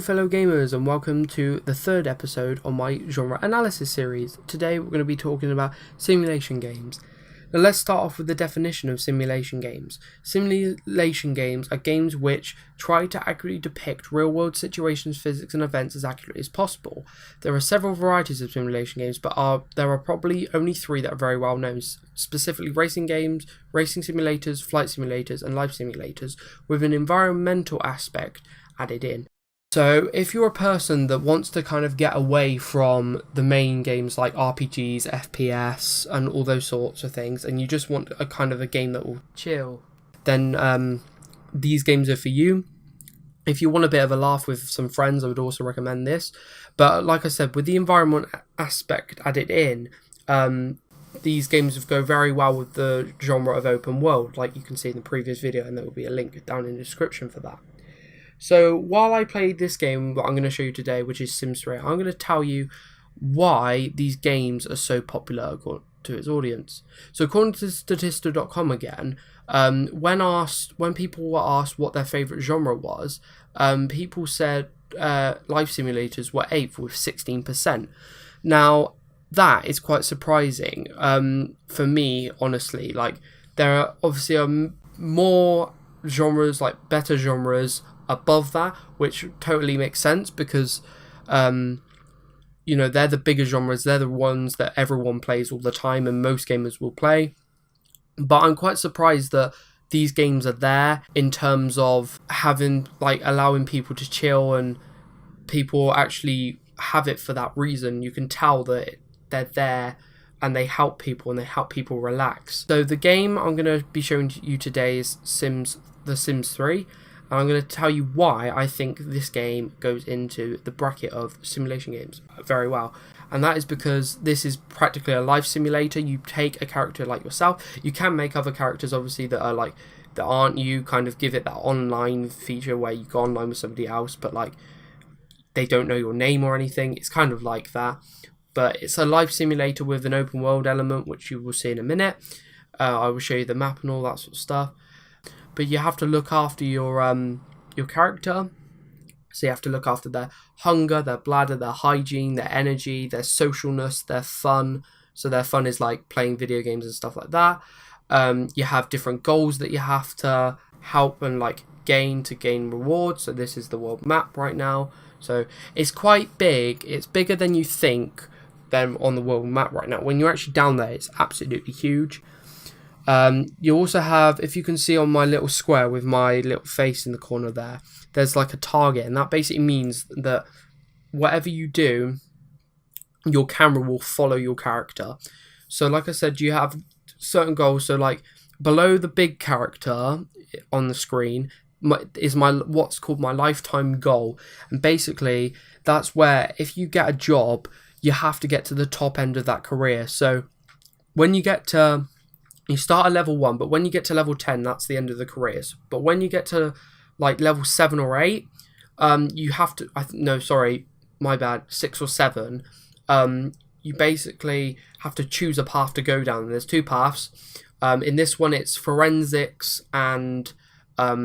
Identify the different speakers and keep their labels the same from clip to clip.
Speaker 1: fellow gamers, and welcome to the third episode on my genre analysis series. Today we're going to be talking about simulation games. Now let's start off with the definition of simulation games. Simulation games are games which try to accurately depict real-world situations, physics and events as accurately as possible. There are several varieties of simulation games, but there are probably only three that are very well known, specifically racing games, racing simulators, flight simulators and life simulators, with an environmental aspect added in. So if you're a person that wants to kind of get away from the main games like RPGs, FPS and all those sorts of things, and you just want a kind of a game that will chill, then these games are for you. If you want a bit of a laugh with some friends, I would also recommend this. But like I said, with the environment aspect added in, these games go very well with the genre of open world, like you can see in the previous video, and there will be a link down in the description for that. So while I played this game that I'm going to show you today, which is Sims 3, I'm going to tell you why these games are so popular to its audience. So according to Statista.com again, when people were asked what their favourite genre was, people said life simulators were 8th with 16%. Now, that is quite surprising for me, honestly. Like, there are obviously more genres, like better genres, above that, which totally makes sense because they're the bigger genres, they're the ones that everyone plays all the time and most gamers will play. But I'm quite surprised that these games are there in terms of having, like, allowing people to chill, and people actually have it for that reason. You can tell that they're there and they help people and they help people relax. So the game I'm going to be showing you today is The Sims 3. And I'm going to tell you why I think this game goes into the bracket of simulation games very well. And that is because this is practically a life simulator. You take a character like yourself. You can make other characters, obviously, that aren't you, kind of give it that online feature where you go online with somebody else, but like they don't know your name or anything. It's kind of like that. But it's a life simulator with an open world element, which you will see in a minute. I will show you the map and all that sort of stuff. But you have to look after your character. So you have to look after their hunger, their bladder, their hygiene, their energy, their socialness, their fun. So their fun is like playing video games and stuff like that. You have different goals that you have to help and like gain rewards. So this is the world map right now. So it's quite big. It's bigger than you think than on the world map right now. When you're actually down there, it's absolutely huge. You also have, if you can see on my little square with my little face in the corner there's like a target, and that basically means that whatever you do, your camera will follow your character. So like I said, you have certain goals. So like below the big character on the screen is what's called my lifetime goal, and basically that's where if you get a job, you have to get to the top end of that career. So when you start at level 1, but when you get to level 10, that's the end of the careers. But when you get to like level 7 or 8, you have to, 6 or 7, you basically have to choose a path to go down. There's two paths. In this one, it's forensics and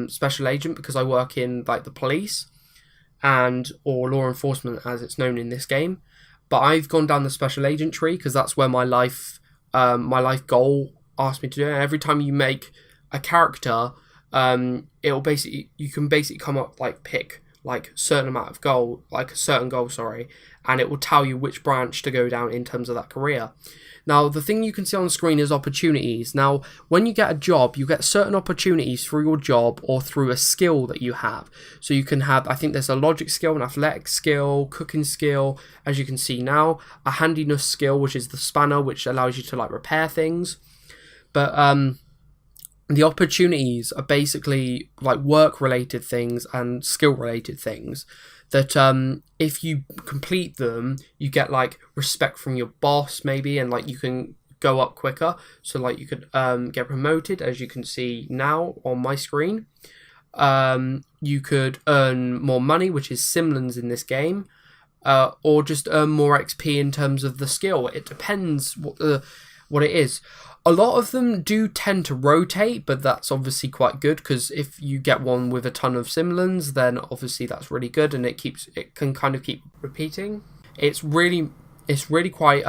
Speaker 1: special agent, because I work in like the police or law enforcement as it's known in this game. But I've gone down the special agent tree because that's where my life goal asked me to do it. And every time you make a character, you can basically come up, like pick like certain amount of goal, like a certain goal, and it will tell you which branch to go down in terms of that career. Now, the thing you can see on the screen is opportunities. Now, when you get a job, you get certain opportunities through your job or through a skill that you have. So you can have, I think there's a logic skill, an athletic skill, cooking skill, as you can see now, a handiness skill, which is the spanner, which allows you to like repair things. But the opportunities are basically like work-related things and skill-related things that if you complete them, you get like respect from your boss maybe, and like you can go up quicker. So like you could get promoted, as you can see now on my screen. You could earn more money, which is simoleons in this game, or just earn more XP in terms of the skill. It depends what it is. A lot of them do tend to rotate, but that's obviously quite good, because if you get one with a ton of Simlans, then obviously that's really good, and it can kind of keep repeating. It's really quite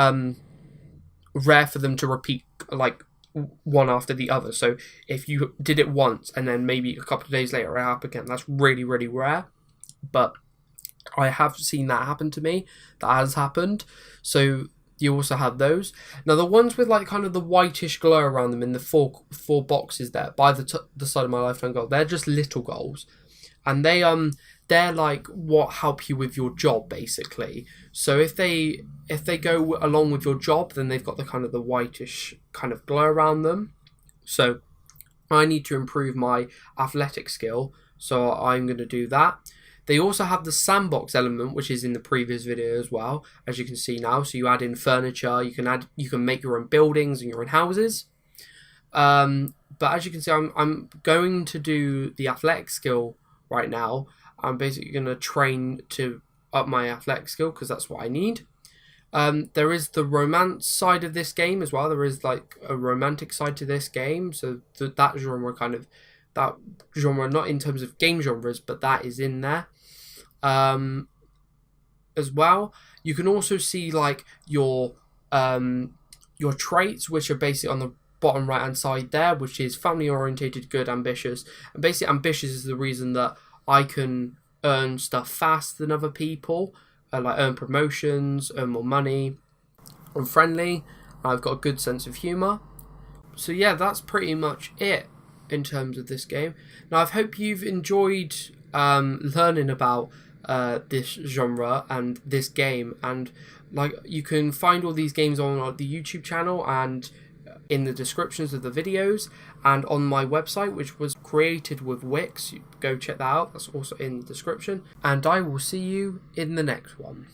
Speaker 1: rare for them to repeat like one after the other. So if you did it once and then maybe a couple of days later it happened again, that's really, really rare. But I have seen that happen to me. That has happened. So you also have those. Now the ones with like kind of the whitish glow around them in the four boxes there by the side of my lifetime goal, they're just little goals, and they're like what help you with your job basically. So if they go along with your job, then they've got the kind of the whitish kind of glow around them. So I need to improve my athletic skill, so I'm going to do that. They also have the sandbox element, which is in the previous video as well, as you can see now. So you add in furniture, you can make your own buildings and your own houses. But as you can see, I'm going to do the athletic skill right now. I'm basically going to train to up my athletic skill because that's what I need. There is the romance side of this game as well. There is like a romantic side to this game. So that genre, not in terms of game genres, but that is in there. As well, you can also see like your traits, which are basically on the bottom right hand side there, which is family orientated, good, ambitious. And basically ambitious is the reason that I can earn stuff faster than other people, like earn promotions, earn more money. I'm friendly, I've got a good sense of humour. So yeah, that's pretty much it in terms of this game. Now I hope you've enjoyed learning about this genre and this game, and like you can find all these games on the YouTube channel and in the descriptions of the videos and on my website, which was created with Wix. Go check that out, that's also in the description, and I will see you in the next one.